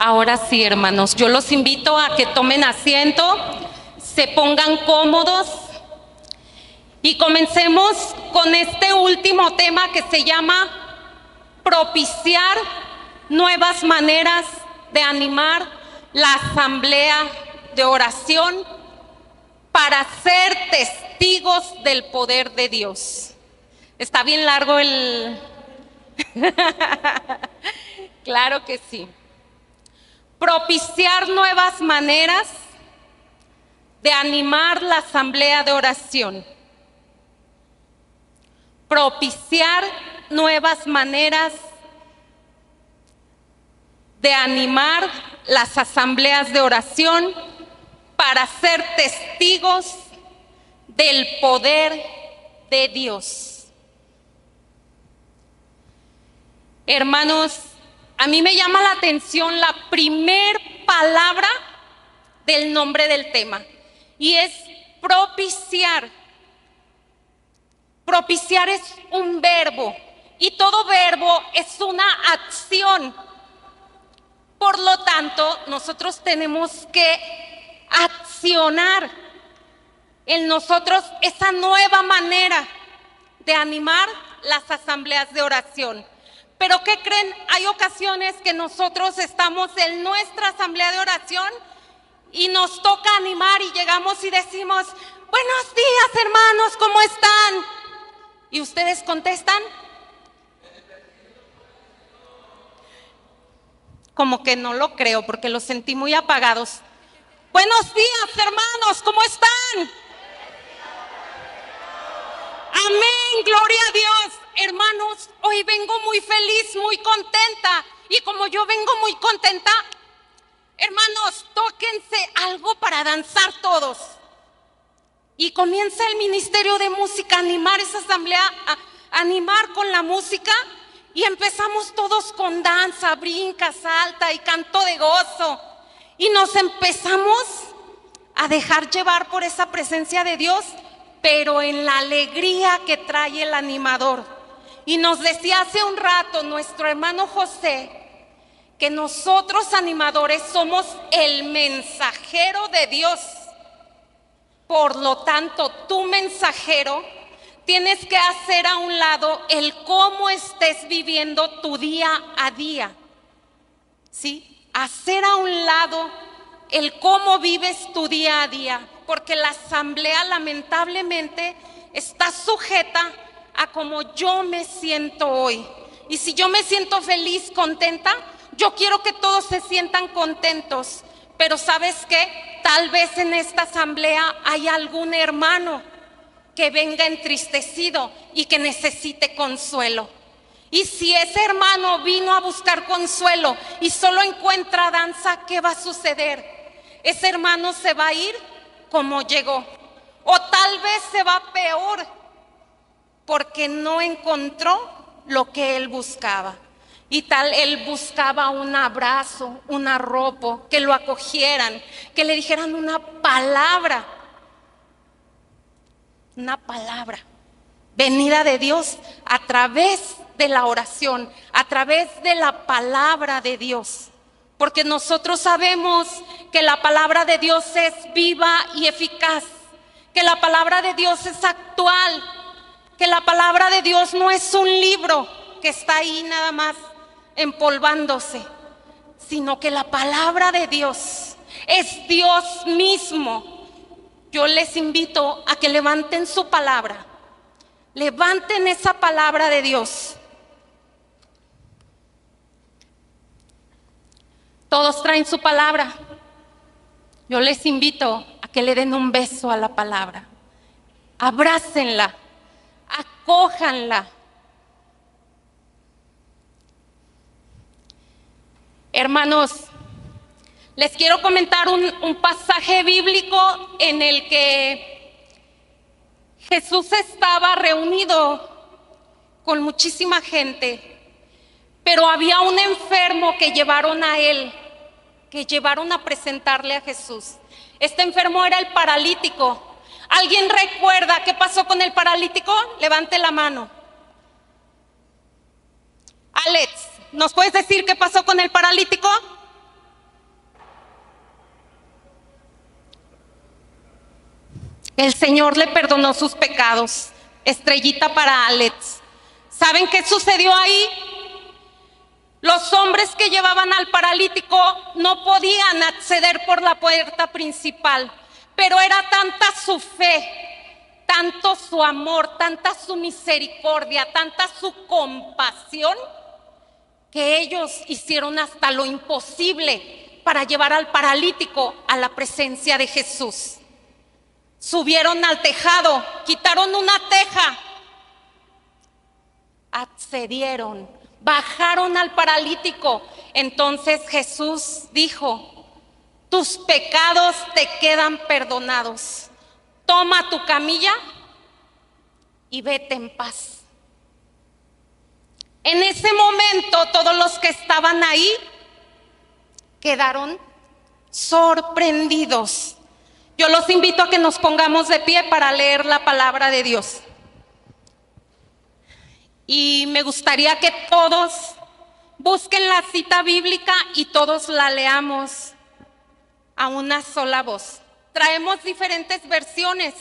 Ahora sí, hermanos, yo los invito a que tomen asiento, se pongan cómodos y comencemos con este último tema que se llama propiciar nuevas maneras de animar la asamblea de oración para ser testigos del poder de Dios. Está bien largo el... Claro que sí. Propiciar nuevas maneras de animar la asamblea de oración. Propiciar nuevas maneras de animar las asambleas de oración para ser testigos del poder de Dios. Hermanos, a mí me llama la atención la primer palabra del nombre del tema, y es propiciar. Propiciar es un verbo, y todo verbo es una acción. Por lo tanto, nosotros tenemos que accionar en nosotros esa nueva manera de animar las asambleas de oración. Pero ¿qué creen? Hay ocasiones que nosotros estamos en nuestra asamblea de oración y nos toca animar y llegamos y decimos: buenos días, hermanos, ¿cómo están? Y ustedes contestan como que no lo creo, porque los sentí muy apagados. Buenos días, hermanos, ¿cómo están? Amén, gloria a Dios. Hermanos, hoy vengo muy feliz, muy contenta. Y como yo vengo muy contenta, hermanos, tóquense algo para danzar todos. Y comienza el ministerio de música a animar esa asamblea, a animar con la música. Y empezamos todos con danza, brinca, salta y canto de gozo. Y nos empezamos a dejar llevar por esa presencia de Dios, pero en la alegría que trae el animador. Y nos decía hace un rato nuestro hermano José que nosotros animadores somos el mensajero de Dios. Por lo tanto, tu mensajero tienes que hacer a un lado el cómo estés viviendo tu día a día, ¿sí? Hacer a un lado el cómo vives tu día a día, porque la asamblea lamentablemente está sujeta a cómo yo me siento hoy. Y si yo me siento feliz, contenta, yo quiero que todos se sientan contentos. Pero ¿sabes qué? Tal vez en esta asamblea hay algún hermano que venga entristecido y que necesite consuelo. Y si ese hermano vino a buscar consuelo y solo encuentra danza, ¿qué va a suceder? Ese hermano se va a ir como llegó, o tal vez se va peor porque no encontró lo que él buscaba. Y tal, él buscaba un abrazo, un arropo, que lo acogieran, que le dijeran una palabra venida de Dios a través de la oración, a través de la palabra de Dios. Porque nosotros sabemos que la palabra de Dios es viva y eficaz, que la palabra de Dios es actual, que la palabra de Dios no es un libro que está ahí nada más empolvándose, sino que la palabra de Dios es Dios mismo. Yo les invito a que levanten su palabra, levanten esa palabra de Dios. Todos traen su palabra. Yo les invito a que le den un beso a la palabra, abrácenla, acójanla. Hermanos, les quiero comentar un pasaje bíblico en el que Jesús estaba reunido con muchísima gente, pero había un enfermo que llevaron a él, que llevaron a presentarle a Jesús. Este enfermo era el paralítico. ¿Alguien recuerda qué pasó con el paralítico? Levante la mano. Alex, ¿nos puedes decir qué pasó con el paralítico? El Señor le perdonó sus pecados. Estrellita para Alex. ¿Saben qué sucedió ahí? Los hombres que llevaban al paralítico no podían acceder por la puerta principal, pero era tanta su fe, tanto su amor, tanta su misericordia, tanta su compasión, que ellos hicieron hasta lo imposible para llevar al paralítico a la presencia de Jesús. Subieron al tejado, quitaron una teja, accedieron, bajaron al paralítico. Entonces Jesús dijo: tus pecados te quedan perdonados. Toma tu camilla y vete en paz. En ese momento todos los que estaban ahí quedaron sorprendidos. Yo los invito a que nos pongamos de pie para leer la palabra de Dios. Y me gustaría que todos busquen la cita bíblica y todos la leamos a una sola voz. Traemos diferentes versiones,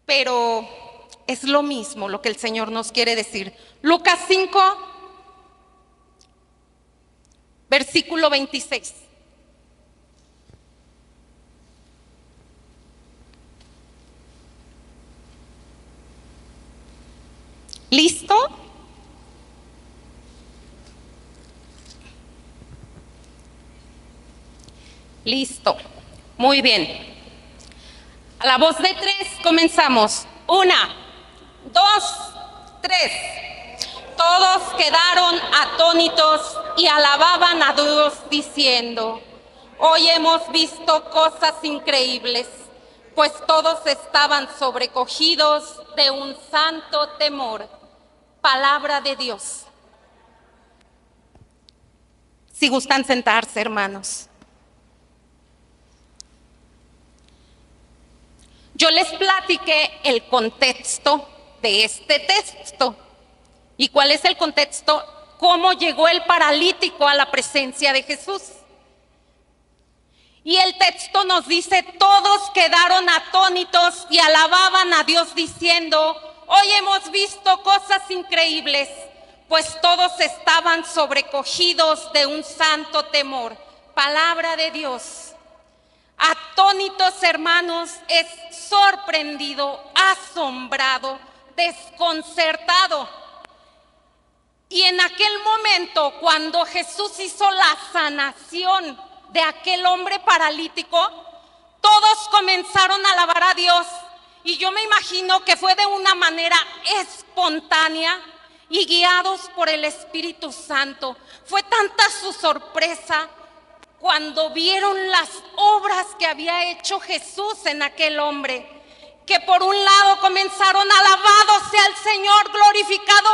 pero es lo mismo lo que el Señor nos quiere decir. Lucas 5, versículo 26. ¿Listo? Listo. Muy bien. A la voz de 3 comenzamos. 1, 2, 3. Todos quedaron atónitos y alababan a Dios diciendo: hoy hemos visto cosas increíbles. Pues todos estaban sobrecogidos de un santo temor. Palabra de Dios. Si gustan sentarse, hermanos. Yo les platiqué el contexto de este texto. ¿Y cuál es el contexto? ¿Cómo llegó el paralítico a la presencia de Jesús? Y el texto nos dice: todos quedaron atónitos y alababan a Dios diciendo: hoy hemos visto cosas increíbles, pues todos estaban sobrecogidos de un santo temor. Palabra de Dios. Atónitos, hermanos, es sorprendido, asombrado, desconcertado. Y en aquel momento, cuando Jesús hizo la sanación de aquel hombre paralítico, todos comenzaron a alabar a Dios. Y yo me imagino que fue de una manera espontánea y guiados por el Espíritu Santo. Fue tanta su sorpresa cuando vieron las obras que había hecho Jesús en aquel hombre, que por un lado comenzaron: alabado sea el Señor, glorificado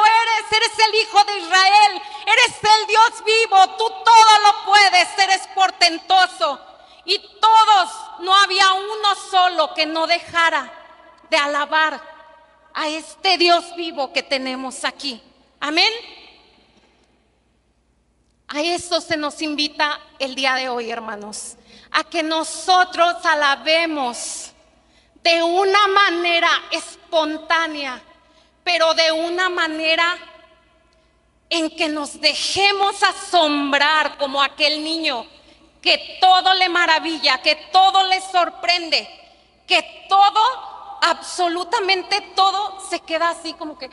eres el Hijo de Israel, eres el Dios vivo, tú todo lo puedes, eres portentoso. Y todos, no había uno solo que no dejara de alabar a este Dios vivo que tenemos aquí. Amén. A eso se nos invita el día de hoy, hermanos, a que nosotros alabemos de una manera espontánea, pero de una manera en que nos dejemos asombrar como aquel niño, que todo le maravilla, que todo le sorprende, que todo, absolutamente todo, se queda así como que...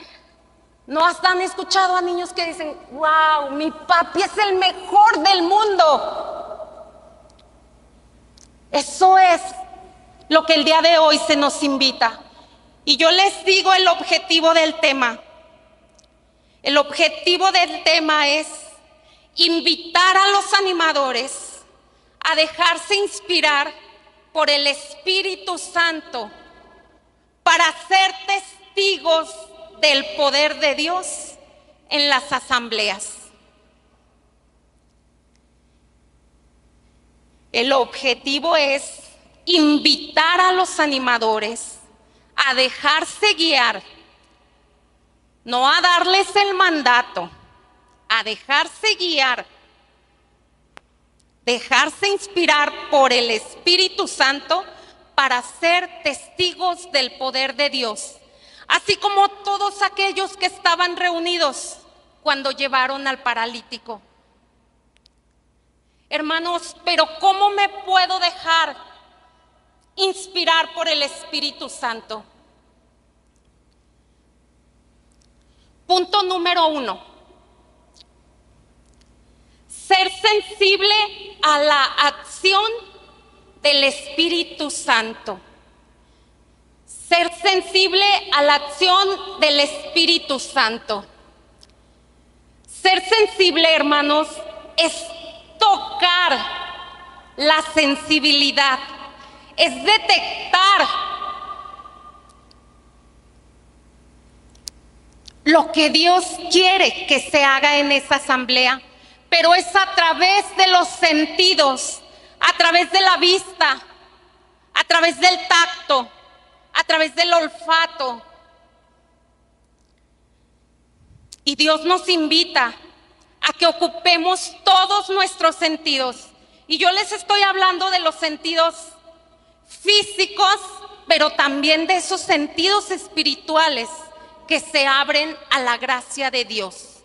¿No han escuchado a niños que dicen: wow, mi papi es el mejor del mundo? Eso es lo que el día de hoy se nos invita. Y yo les digo el objetivo del tema. El objetivo del tema es invitar a los animadores a dejarse inspirar por el Espíritu Santo para ser testigos del poder de Dios en las asambleas. El objetivo es invitar a los animadores a dejarse guiar, no a darles el mandato, a dejarse guiar, dejarse inspirar por el Espíritu Santo para ser testigos del poder de Dios, así como todos aquellos que estaban reunidos cuando llevaron al paralítico. Hermanos, pero ¿cómo me puedo dejar inspirar por el Espíritu Santo? Punto número 1. Ser sensible a la acción del Espíritu Santo. Ser sensible a la acción del Espíritu Santo. Ser sensible, hermanos, es tocar la sensibilidad, es detectar lo que Dios quiere que se haga en esa asamblea, pero es a través de los sentidos, a través de la vista, a través del tacto, a través del olfato. Y Dios nos invita a que ocupemos todos nuestros sentidos. Y yo les estoy hablando de los sentidos físicos, pero también de esos sentidos espirituales que se abren a la gracia de Dios.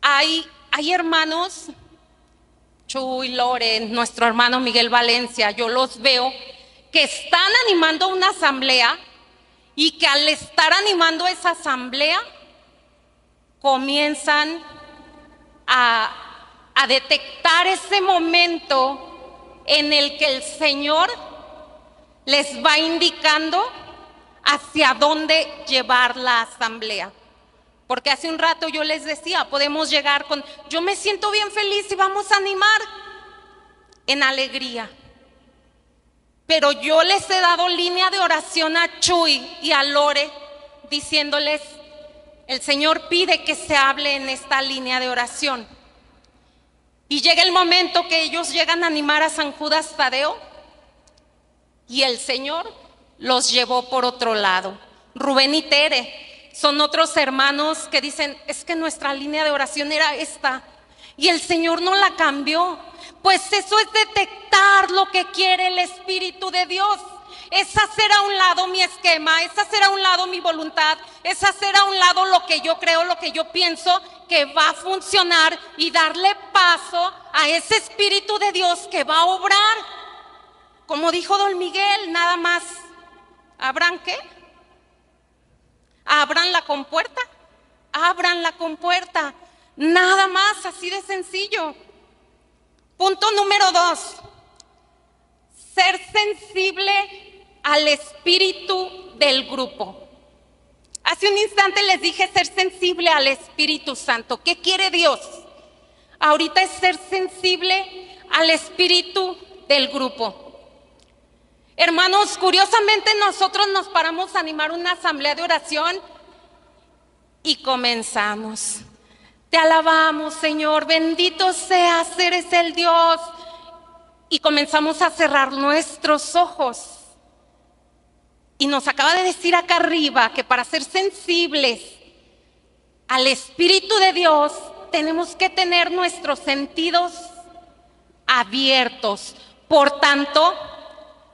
Hay hermanos, Chuy, Loren, nuestro hermano Miguel Valencia, yo los veo que están animando una asamblea y que al estar animando esa asamblea comienzan a detectar ese momento en el que el Señor les va indicando hacia dónde llevar la asamblea. Porque hace un rato yo les decía, podemos llegar con, yo me siento bien feliz y vamos a animar en alegría. Pero yo les he dado línea de oración a Chuy y a Lore, diciéndoles, el Señor pide que se hable en esta línea de oración. Y llega el momento que ellos llegan a animar a San Judas Tadeo y el Señor los llevó por otro lado. Rubén y Tere son otros hermanos que dicen, es que nuestra línea de oración era esta y el Señor no la cambió. Pues eso es detectar lo que quiere el Espíritu de Dios. Es hacer a un lado mi esquema, es hacer a un lado mi voluntad, es hacer a un lado lo que yo creo, lo que yo pienso que va a funcionar y darle paso a ese Espíritu de Dios que va a obrar. Como dijo don Miguel, nada más, ¿abran qué? Abran la compuerta, abran la compuerta, nada más, así de sencillo. Punto número 2, ser sensible al espíritu del grupo. Hace un instante les dije ser sensible al Espíritu Santo. ¿Qué quiere Dios? Ahorita es ser sensible al espíritu del grupo. Hermanos, curiosamente nosotros nos paramos a animar una asamblea de oración y comenzamos. Te alabamos, Señor, bendito seas, eres el Dios. Y comenzamos a cerrar nuestros ojos. Y nos acaba de decir acá arriba que para ser sensibles al Espíritu de Dios tenemos que tener nuestros sentidos abiertos. Por tanto,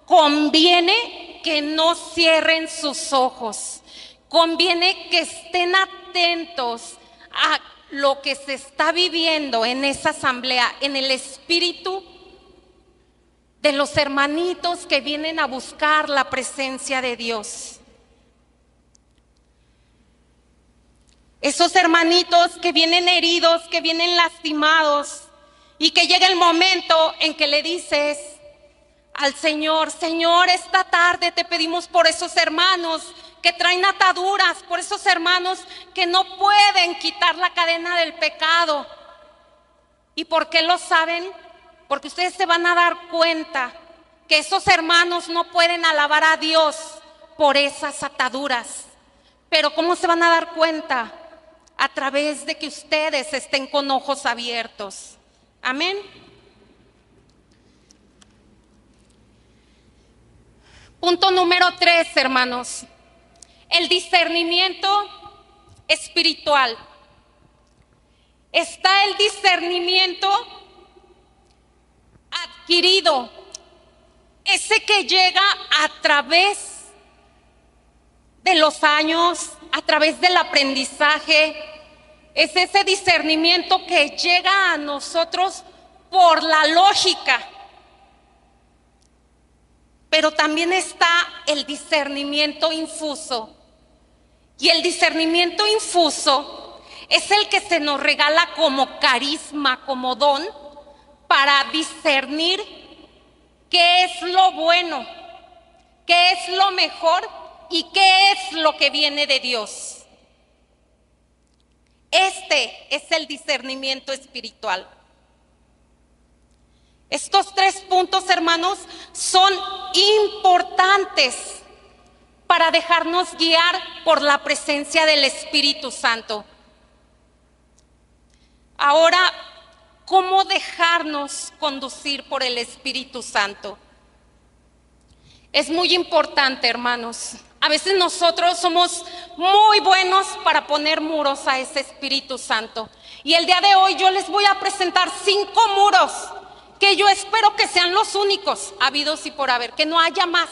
conviene que no cierren sus ojos. Conviene que estén atentos a lo que se está viviendo en esa asamblea, en el espíritu de los hermanitos que vienen a buscar la presencia de Dios. Esos hermanitos que vienen heridos, que vienen lastimados y que llega el momento en que le dices al Señor, Señor, esta tarde te pedimos por esos hermanos que traen ataduras, por esos hermanos que no pueden quitar la cadena del pecado. ¿Y por qué lo saben? Porque ustedes se van a dar cuenta que esos hermanos no pueden alabar a Dios por esas ataduras. Pero ¿cómo se van a dar cuenta? A través de que ustedes estén con ojos abiertos. Amén. Punto número 3, hermanos. El discernimiento espiritual. Está el discernimiento adquirido, ese que llega a través de los años, a través del aprendizaje, es ese discernimiento que llega a nosotros por la lógica. Pero también está el discernimiento infuso. Y el discernimiento infuso es el que se nos regala como carisma, como don, para discernir qué es lo bueno, qué es lo mejor y qué es lo que viene de Dios. Este es el discernimiento espiritual. Estos 3 puntos, hermanos, son importantes para dejarnos guiar por la presencia del Espíritu Santo. Ahora, ¿cómo dejarnos conducir por el Espíritu Santo? Es muy importante, hermanos. A veces nosotros somos muy buenos para poner muros a ese Espíritu Santo. Y el día de hoy yo les voy a presentar 5 muros que yo espero que sean los únicos habidos y por haber, que no haya más.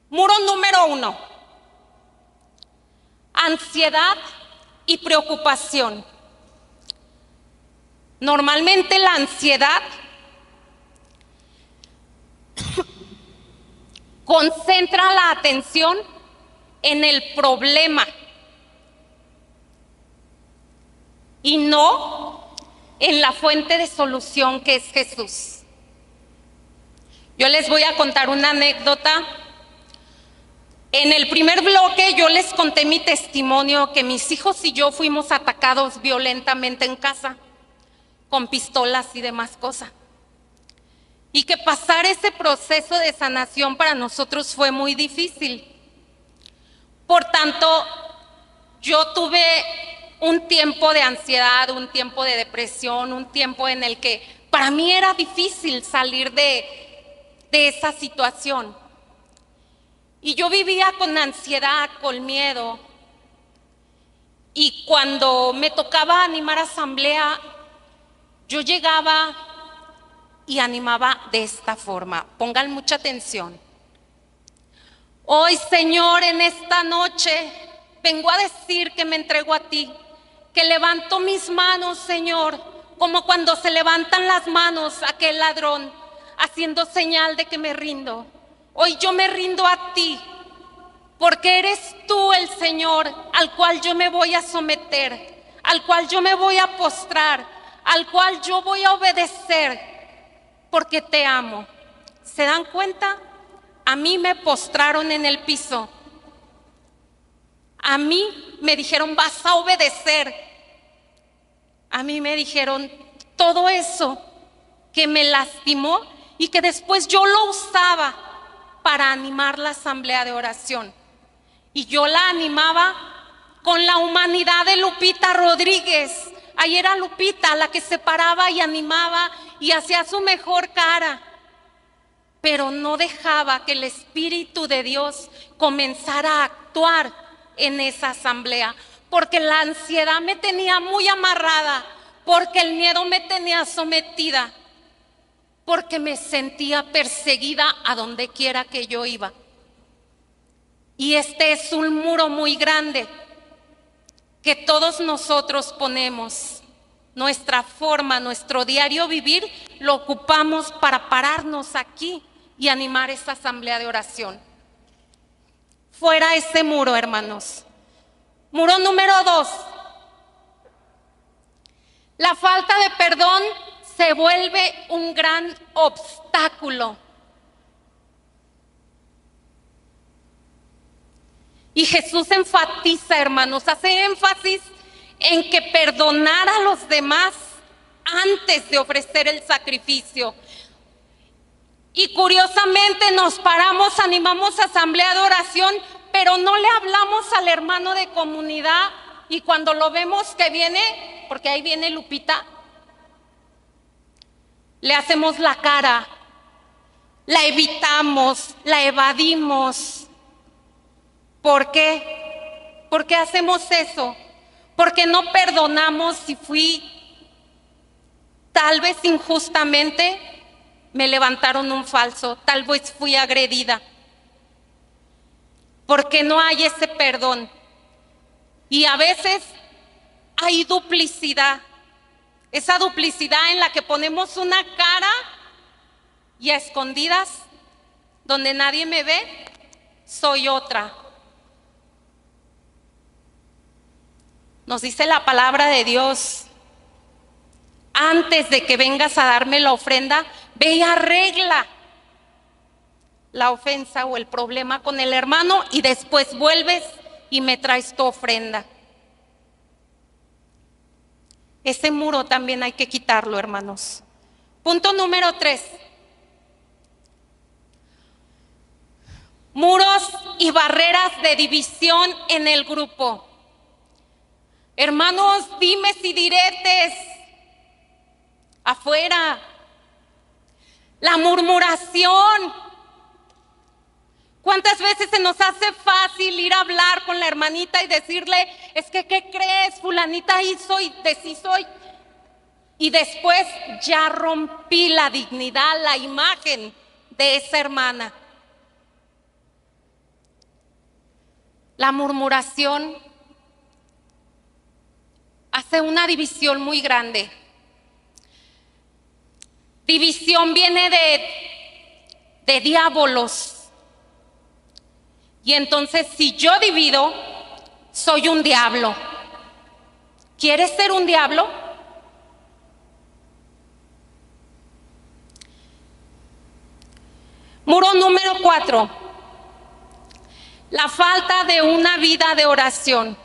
Muro número 1, ansiedad y preocupación. Normalmente la ansiedad concentra la atención en el problema y no en la fuente de solución que es Jesús. Yo les voy a contar una anécdota. En el primer bloque yo les conté mi testimonio, que mis hijos y yo fuimos atacados violentamente en casa, con pistolas y demás cosas. Y que pasar ese proceso de sanación para nosotros fue muy difícil. Por tanto, yo tuve un tiempo de ansiedad, un tiempo de depresión, un tiempo en el que para mí era difícil salir de esa situación. Y yo vivía con ansiedad, con miedo. Y cuando me tocaba animar asamblea, yo llegaba y animaba de esta forma. Pongan mucha atención. Hoy, Señor, en esta noche vengo a decir que me entrego a ti, que levanto mis manos, Señor, como cuando se levantan las manos aquel ladrón, haciendo señal de que me rindo. Hoy yo me rindo a ti, porque eres tú el Señor al cual yo me voy a someter, al cual yo me voy a postrar, al cual yo voy a obedecer, porque te amo. ¿Se dan cuenta? A mí me postraron en el piso. A mí me dijeron, vas a obedecer. A mí me dijeron todo eso que me lastimó y que después yo lo usaba para animar la asamblea de oración. Y yo la animaba con la humanidad de Lupita Rodríguez. Ahí era Lupita la que se paraba y animaba y hacía su mejor cara, pero no dejaba que el Espíritu de Dios comenzara a actuar en esa asamblea, porque la ansiedad me tenía muy amarrada, porque el miedo me tenía sometida, porque me sentía perseguida a donde quiera que yo iba. Y este es un muro muy grande que todos nosotros ponemos. Nuestra forma, nuestro diario vivir, lo ocupamos para pararnos aquí y animar esta asamblea de oración. Fuera ese muro, hermanos. Muro número 2. La falta de perdón se vuelve un gran obstáculo. Y Jesús enfatiza, hermanos, hace énfasis en que perdonar a los demás antes de ofrecer el sacrificio. Y curiosamente nos paramos, animamos asamblea de oración, pero no le hablamos al hermano de comunidad, y cuando lo vemos que viene, porque ahí viene Lupita, le hacemos la cara, la evitamos, la evadimos. ¿Por qué? ¿Por qué hacemos eso? Porque no perdonamos si fui Tal vez injustamente me levantaron un falso, tal vez fui agredida, porque no hay ese perdón. Y a veces hay duplicidad, esa duplicidad en la que ponemos una cara y a escondidas, donde nadie me ve, soy otra. Nos dice la palabra de Dios: antes de que vengas a darme la ofrenda, ve y arregla la ofensa o el problema con el hermano y después vuelves y me traes tu ofrenda. Ese muro también hay que quitarlo, hermanos. Punto número 3. Muros y barreras de división en el grupo. Hermanos, dimes y diretes afuera. La murmuración. ¿Cuántas veces se nos hace fácil ir a hablar con la hermanita y decirle, es que, ¿qué crees? Fulanita hizo y deshizo y después ya rompí la dignidad, la imagen de esa hermana? La murmuración hace una división muy grande. División viene de diabolos. Y entonces, si yo divido, soy un diablo. ¿Quieres ser un diablo? Muro número 4. La falta de una vida de oración.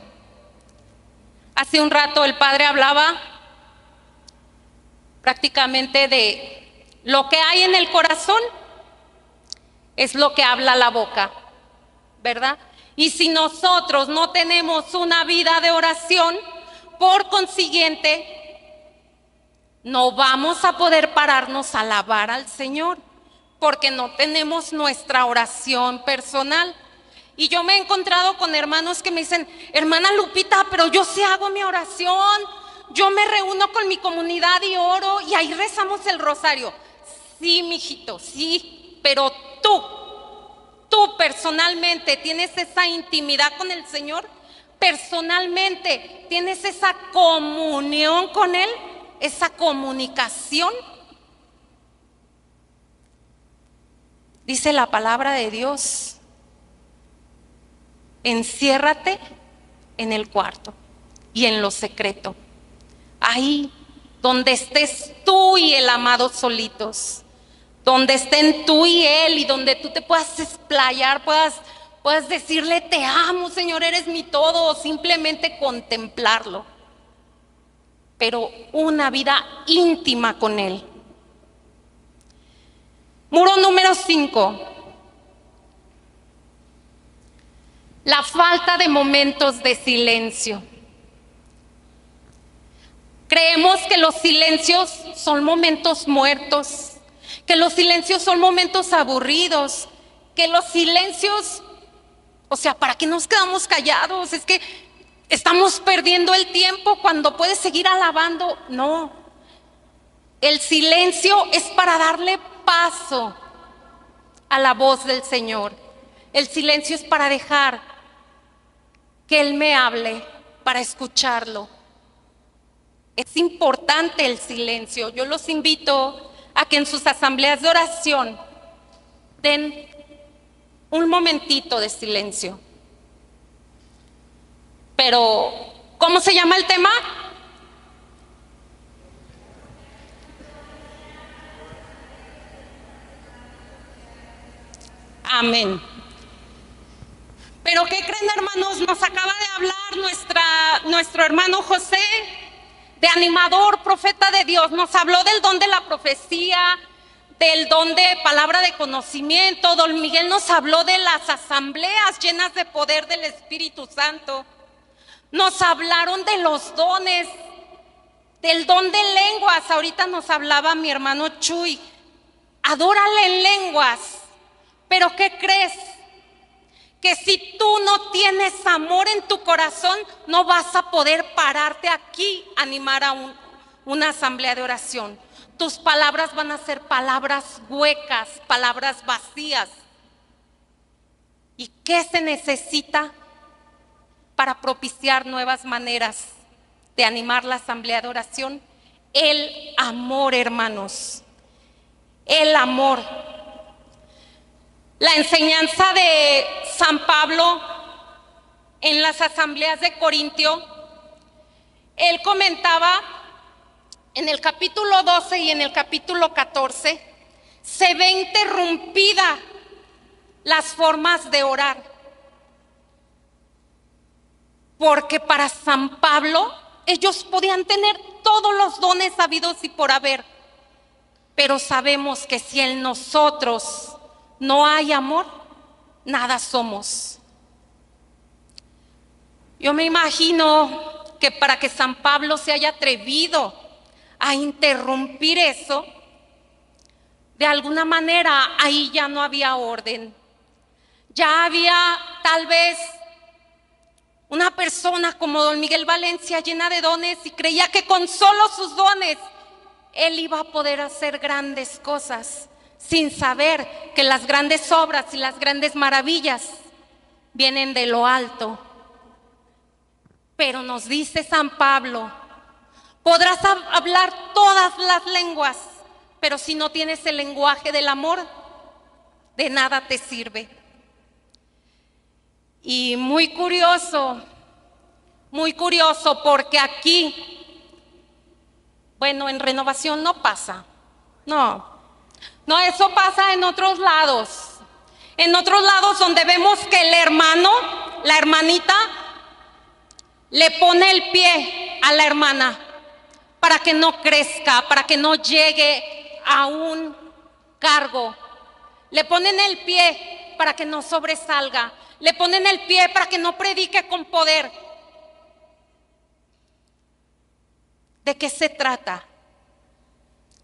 Hace un rato el padre hablaba prácticamente de lo que hay en el corazón, es lo que habla la boca, ¿verdad? Y si nosotros no tenemos una vida de oración, por consiguiente, no vamos a poder pararnos a alabar al Señor, porque no tenemos nuestra oración personal. Y yo me he encontrado con hermanos que me dicen, hermana Lupita, pero yo sí hago mi oración, yo me reúno con mi comunidad y oro, y ahí rezamos el rosario. Sí, mijito, sí, pero tú personalmente tienes esa intimidad con el Señor, personalmente tienes esa comunión con Él, esa comunicación. Dice la palabra de Dios: enciérrate en el cuarto y en lo secreto, ahí donde estés tú y el amado solitos, donde estén tú y Él, y donde tú te puedas explayar, puedas decirle, te amo, Señor, eres mi todo, o simplemente contemplarlo, pero una vida íntima con Él. Muro número 5. La falta de momentos de silencio. Creemos que los silencios son momentos muertos, que los silencios son momentos aburridos, que los silencios, o sea, ¿para qué nos quedamos callados? Es que estamos perdiendo el tiempo cuando puedes seguir alabando. No, el silencio es para darle paso a la voz del Señor. El silencio es para dejar que Él me hable, para escucharlo. Es importante el silencio. Yo los invito a que en sus asambleas de oración den un momentito de silencio. Pero, ¿cómo se llama el tema? Amén. Pero ¿qué creen, hermanos? Nos acaba de hablar nuestro hermano José, de animador, profeta de Dios. Nos habló del don de la profecía, del don de palabra de conocimiento. Don Miguel nos habló de las asambleas llenas de poder del Espíritu Santo. Nos hablaron de los dones, del don de lenguas. Ahorita nos hablaba mi hermano Chuy. Adórale en lenguas. Pero ¿qué crees? Que si tú no tienes amor en tu corazón, no vas a poder pararte aquí a animar a una asamblea de oración. Tus palabras van a ser palabras huecas, palabras vacías. ¿Y qué se necesita para propiciar nuevas maneras de animar la asamblea de oración? El amor, hermanos. El amor. La enseñanza de San Pablo en las asambleas de Corintio, él comentaba en el capítulo 12 y en el capítulo 14, se ve interrumpida las formas de orar. Porque para San Pablo, ellos podían tener todos los dones habidos y por haber. Pero sabemos que si en nosotros no hay amor, nada somos. Yo me imagino que para que San Pablo se haya atrevido a interrumpir eso, de alguna manera ahí ya no había orden. Ya había tal vez una persona como don Miguel Valencia llena de dones y creía que con solo sus dones él iba a poder hacer grandes cosas, sin saber que las grandes obras y las grandes maravillas vienen de lo alto. Pero nos dice San Pablo, podrás hablar todas las lenguas, pero si no tienes el lenguaje del amor, de nada te sirve. Y muy curioso porque aquí, bueno, en Renovación no pasa, no, eso pasa en otros lados donde vemos que el hermano, la hermanita, le pone el pie a la hermana para que no crezca, para que no llegue a un cargo. Le ponen el pie para que no sobresalga. Le ponen el pie para que no predique con poder. ¿De qué se trata?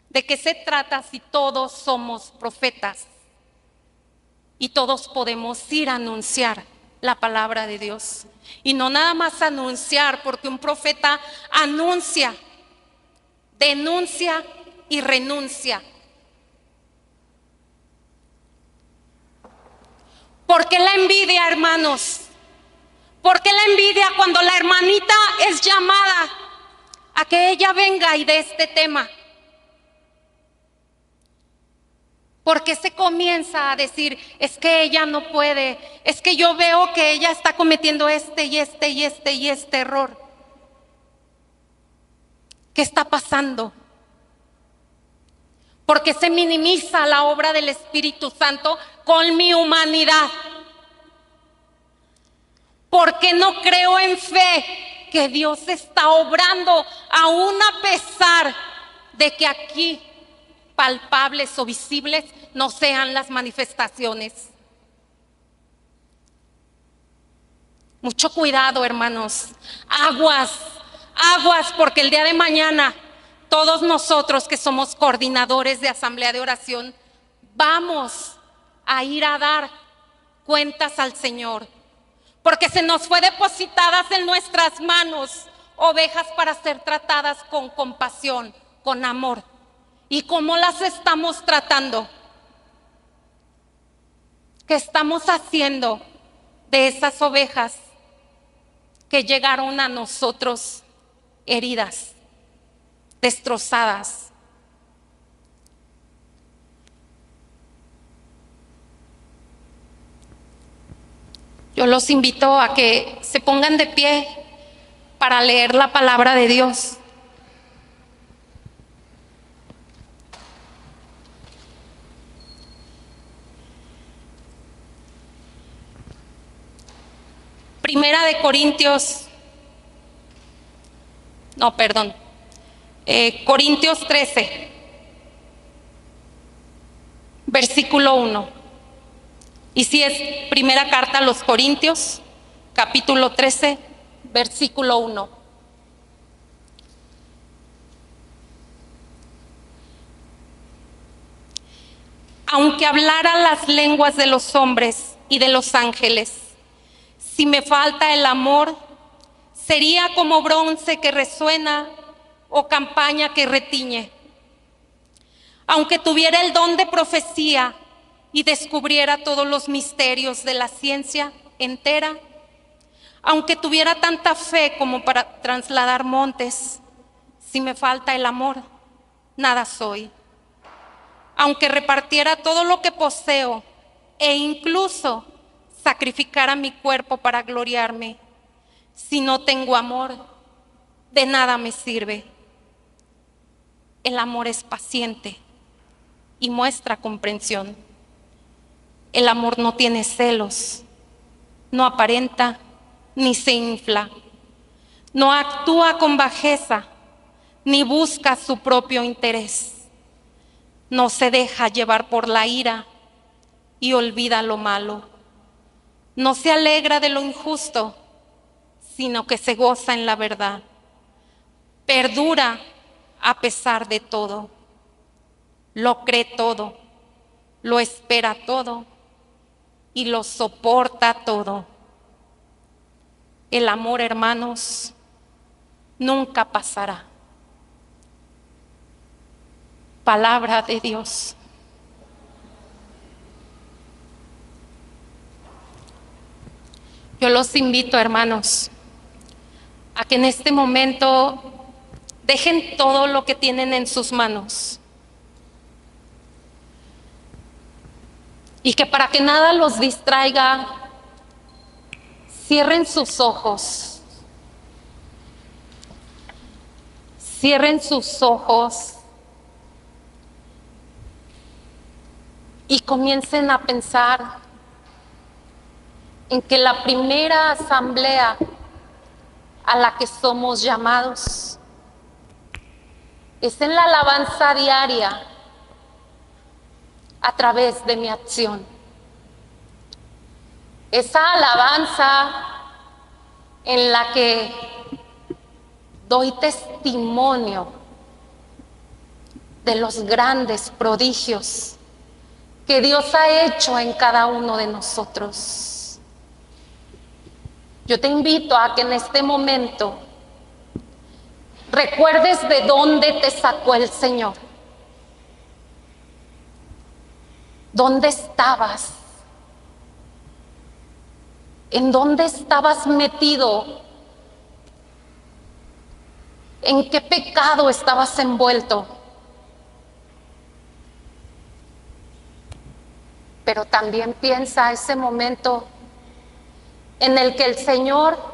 ¿De qué se trata si todos somos profetas y todos podemos ir a anunciar la palabra de Dios? Y no nada más anunciar, porque un profeta anuncia, denuncia y renuncia. ¿Por qué la envidia, hermanos? ¿Por qué la envidia cuando la hermanita es llamada a que ella venga y de este tema? ¿Por qué se comienza a decir, es que ella no puede, es que yo veo que ella está cometiendo este error? ¿Qué está pasando? ¿Por qué se minimiza la obra del Espíritu Santo con mi humanidad? ¿Por qué no creo en fe que Dios está obrando aún a pesar de que aquí palpables o visibles no sean las manifestaciones? Mucho cuidado, hermanos. Aguas, porque el día de mañana todos nosotros que somos coordinadores de asamblea de oración vamos a ir a dar cuentas al Señor, porque se nos fue depositadas en nuestras manos ovejas para ser tratadas con compasión, con amor. ¿Y cómo las estamos tratando? ¿Qué estamos haciendo de esas ovejas que llegaron a nosotros heridas, destrozadas? Yo los invito a que se pongan de pie para leer la palabra de Dios. Primera de Corintios, Corintios 13, versículo 1. Y si es primera carta a los Corintios, capítulo 13, versículo 1. Aunque hablara las lenguas de los hombres y de los ángeles, si me falta el amor, sería como bronce que resuena o campaña que retiñe. Aunque tuviera el don de profecía y descubriera todos los misterios de la ciencia entera, aunque tuviera tanta fe como para trasladar montes, si me falta el amor, nada soy. Aunque repartiera todo lo que poseo e incluso sacrificara mi cuerpo para gloriarme, si no tengo amor, de nada me sirve. El amor es paciente y muestra comprensión. El amor no tiene celos, no aparenta ni se infla, no actúa con bajeza ni busca su propio interés, no se deja llevar por la ira y olvida lo malo, no se alegra de lo injusto, sino que se goza en la verdad, perdura a pesar de todo, lo cree todo, lo espera todo y lo soporta todo. El amor, hermanos, nunca pasará. Palabra de Dios. Yo los invito, hermanos, a que en este momento dejen todo lo que tienen en sus manos y que para que nada los distraiga, cierren sus ojos. Cierren sus ojos y comiencen a pensar en que la primera asamblea a la que somos llamados es en la alabanza diaria a través de mi acción. Esa alabanza en la que doy testimonio de los grandes prodigios que Dios ha hecho en cada uno de nosotros. Yo te invito a que en este momento recuerdes de dónde te sacó el Señor. ¿Dónde estabas? ¿En dónde estabas metido? ¿En qué pecado estabas envuelto? Pero también piensa ese momento en el que el Señor